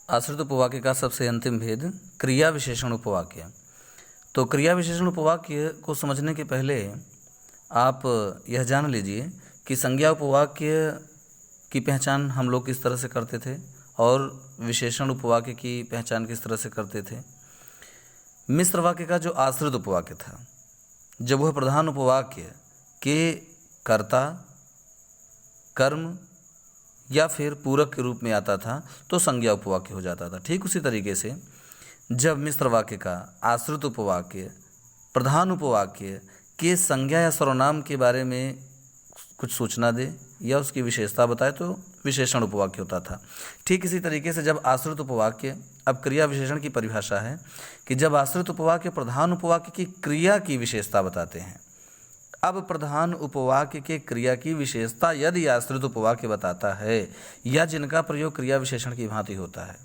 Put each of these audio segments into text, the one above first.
आश्रित उपवाक्य का सबसे अंतिम भेद क्रिया विशेषण उपवाक्य। तो क्रिया विशेषण उपवाक्य को समझने के पहले आप यह जान लीजिए कि संज्ञा उपवाक्य की पहचान हम लोग किस तरह से करते थे और विशेषण उपवाक्य की पहचान किस तरह से करते थे। मिश्र वाक्य का जो आश्रित उपवाक्य था, जब वह प्रधान उपवाक्य के कर्ता, कर्म या फिर पूरक के रूप में आता था तो संज्ञा उपवाक्य हो जाता था। ठीक उसी तरीके से जब मिश्र वाक्य का आश्रित उपवाक्य प्रधान उपवाक्य के संज्ञा या सर्वनाम के बारे में कुछ सूचना दे या उसकी विशेषता बताए तो विशेषण उपवाक्य होता था। ठीक इसी तरीके से जब आश्रित उपवाक्य, अब क्रिया विशेषण की परिभाषा है कि जब आश्रित उपवाक्य प्रधान उपवाक्य की क्रिया की विशेषता बताते हैं। अब प्रधान उपवाक्य के क्रिया की विशेषता यदि आश्रित उपवाक्य बताता है या जिनका प्रयोग क्रिया विशेषण की भांति होता है,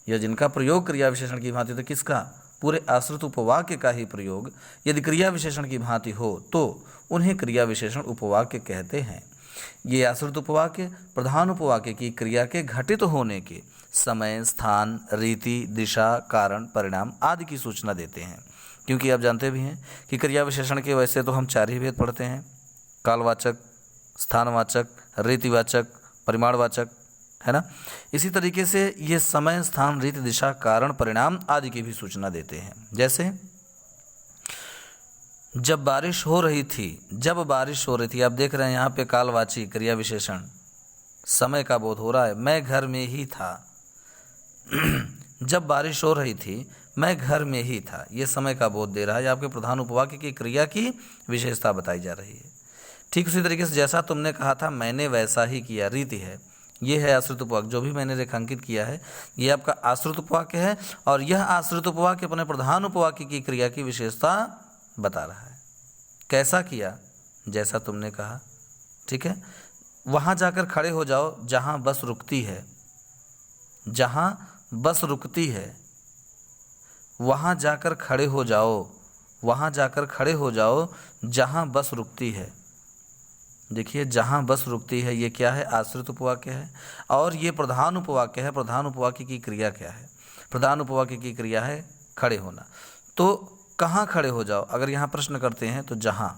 या जिनका प्रयोग क्रिया विशेषण की भांति, तो किसका? पूरे आश्रित उपवाक्य का ही प्रयोग यदि क्रिया विशेषण की भांति हो तो उन्हें क्रिया विशेषण उपवाक्य कहते हैं। ये आश्रित उपवाक्य प्रधान उपवाक्य की क्रिया के घटित होने के समय, स्थान, रीति, दिशा, कारण, परिणाम आदि की सूचना देते हैं। क्योंकि आप जानते भी हैं कि क्रिया विशेषण के वैसे तो हम 4 ही भेद पढ़ते हैं, कालवाचक, स्थानवाचक, रीतिवाचक, परिमाणवाचक, है ना। इसी तरीके से ये समय, स्थान, रीति, दिशा, कारण, परिणाम आदि की भी सूचना देते हैं। जैसे जब बारिश हो रही थी, आप देख रहे हैं यहाँ पे कालवाची क्रिया विशेषण, समय का बोध हो रहा है, मैं घर में ही था। जब बारिश हो रही थी मैं घर में ही था, ये समय का बोध दे रहा है, आपके प्रधान उपवाक्य की क्रिया की विशेषता बताई जा रही है। ठीक उसी तरीके से जैसा तुमने कहा था मैंने वैसा ही किया, रीति है, ये है आश्रित उपवाक्य। जो भी मैंने रेखांकित किया है ये आपका आश्रित उपवाक्य है और यह आश्रित उपवाक्य अपने प्रधान उपवाक्य की क्रिया की विशेषता बता रहा है। कैसा किया? जैसा तुमने कहा। ठीक है, वहाँ जाकर खड़े हो जाओ जहाँ बस रुकती है, जहाँ बस रुकती है, वहाँ जाकर खड़े हो जाओ, वहाँ जाकर खड़े हो जाओ जहाँ बस रुकती है। देखिए जहाँ बस रुकती है ये क्या है? आश्रित उपवाक्य है और ये प्रधान उपवाक्य है। प्रधान उपवाक्य की क्रिया क्या है? प्रधान उपवाक्य की क्रिया है खड़े होना। तो कहाँ खड़े हो जाओ? अगर यहाँ प्रश्न करते हैं तो जहाँ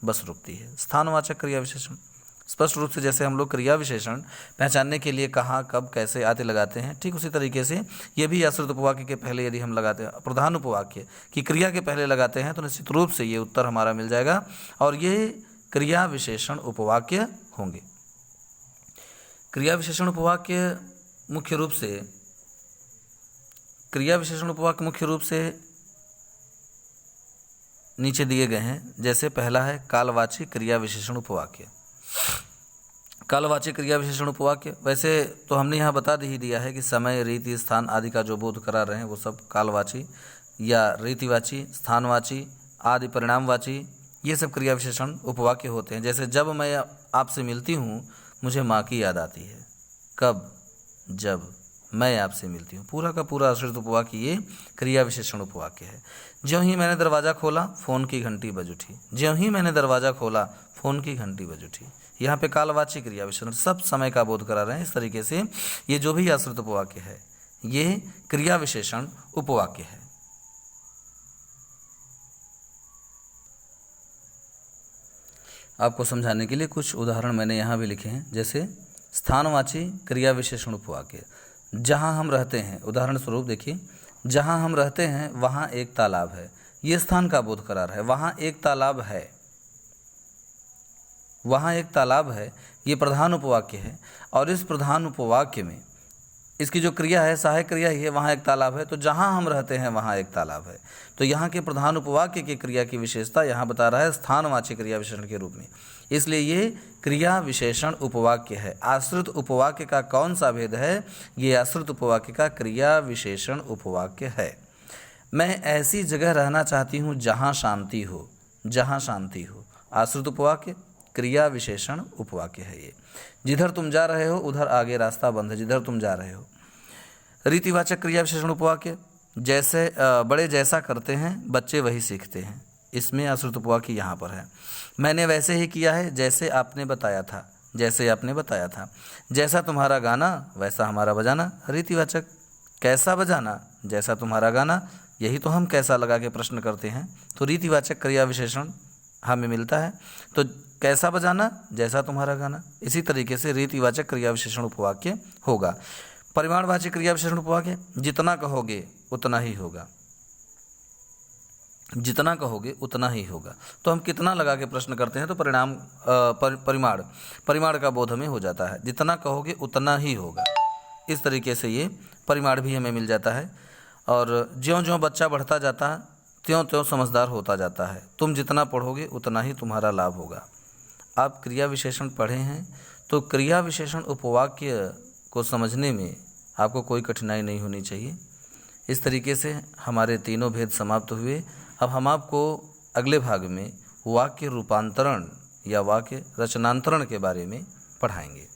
बस रुकती है। स्थानवाचक क्रिया विशेषण, स्पष्ट रूप से जैसे हम लोग क्रिया विशेषण पहचानने के लिए कहाँ, कब, कैसे आदि लगाते हैं, ठीक उसी तरीके से ये भी आश्रित उपवाक्य के पहले यदि हम लगाते हैं, प्रधान उपवाक्य की क्रिया के पहले लगाते हैं तो निश्चित रूप से ये उत्तर हमारा मिल जाएगा और ये क्रिया विशेषण उपवाक्य होंगे। क्रिया विशेषण उपवाक्य मुख्य रूप से नीचे दिए गए हैं। जैसे पहला है कालवाची क्रिया विशेषण उपवाक्य। कालवाची क्रिया विशेषण उपवाक्य, वैसे तो हमने यहाँ बता ही दिया है कि समय, रीति, स्थान आदि का जो बोध करा रहे हैं वो सब कालवाची या रीतिवाची, स्थानवाची आदि, परिणामवाची, ये सब क्रिया विशेषण उपवाक्य होते हैं। जैसे जब मैं आपसे मिलती हूँ मुझे माँ की याद आती है। कब? जब मैं आपसे मिलती हूँ। पूरा का पूरा आश्रित उपवाक्य ये क्रिया विशेषण उपवाक्य है। ज्यों ही मैंने दरवाज़ा खोला फ़ोन की घंटी बज उठी। ज्यों ही मैंने दरवाज़ा खोला फ़ोन की घंटी बज उठी। यहाँ पे कालवाची क्रिया विशेषण सब समय का बोध करा रहे हैं। इस तरीके से ये जो भी आश्रित उपवाक्य है ये क्रिया विशेषण उपवाक्य है। आपको समझाने के लिए कुछ उदाहरण मैंने यहाँ भी लिखे हैं। जैसे स्थानवाची क्रिया विशेषण उपवाक्य, जहाँ हम रहते हैं, उदाहरण स्वरूप देखिए, जहाँ हम रहते हैं वहाँ एक तालाब है, ये स्थान का बोध करा रहा है। वहाँ एक तालाब है, वहाँ एक तालाब है, ये प्रधान उपवाक्य है और इस प्रधान उपवाक्य में इसकी जो क्रिया है सहायक क्रिया ही है। वहाँ एक तालाब है तो जहाँ हम रहते हैं वहाँ एक तालाब है। तो यहाँ के प्रधान उपवाक्य की क्रिया की विशेषता यहाँ बता रहा है स्थानवाची क्रिया विशेषण के रूप में, इसलिए ये क्रिया विशेषण उपवाक्य है। आश्रित उपवाक्य का कौन सा भेद है? ये आश्रित उपवाक्य का क्रिया विशेषण उपवाक्य है। मैं ऐसी जगह रहना चाहती हूँ जहाँ शांति हो, जहाँ शांति हो, आश्रित उपवाक्य क्रिया विशेषण उपवाक्य है ये। जिधर तुम जा रहे हो उधर आगे रास्ता बंद है, जिधर तुम जा रहे हो। रीतिवाचक क्रिया विशेषण उपवाक्य, जैसे बड़े जैसा करते हैं बच्चे वही सीखते हैं, इसमें आश्रित उपवाक्य यहाँ पर है। मैंने वैसे ही किया है जैसे आपने बताया था, जैसे आपने बताया था। जैसा तुम्हारा गाना वैसा हमारा बजाना, रीतिवाचक कैसा बजाना, जैसा तुम्हारा गाना, यही तो हम कैसा लगा के प्रश्न करते हैं। तो रीतिवाचक क्रिया विशेषण हमें मिलता है। तो कैसा बजाना, जैसा तुम्हारा गाना, इसी तरीके से रीतिवाचक क्रिया विशेषण उपवाक्य होगा। परिमाणवाचक क्रिया विशेषण उपवाक्य, जितना कहोगे उतना ही होगा, जितना कहोगे उतना ही होगा। तो हम कितना लगा के प्रश्न करते हैं तो परिमाण का बोध हमें हो जाता है, जितना कहोगे उतना ही होगा। इस तरीके से ये परिमाण भी हमें मिल जाता है। और ज्यों ज्यों बच्चा बढ़ता जाता है त्यों त्यों समझदार होता जाता है। तुम जितना पढ़ोगे उतना ही तुम्हारा लाभ होगा। आप क्रिया विशेषण पढ़े हैं तो क्रिया विशेषण उपवाक्य को समझने में आपको कोई कठिनाई नहीं होनी चाहिए। इस तरीके से हमारे तीनों भेद समाप्त हुए। अब हम आपको अगले भाग में वाक्य रूपांतरण या वाक्य रचनांतरण के बारे में पढ़ाएंगे।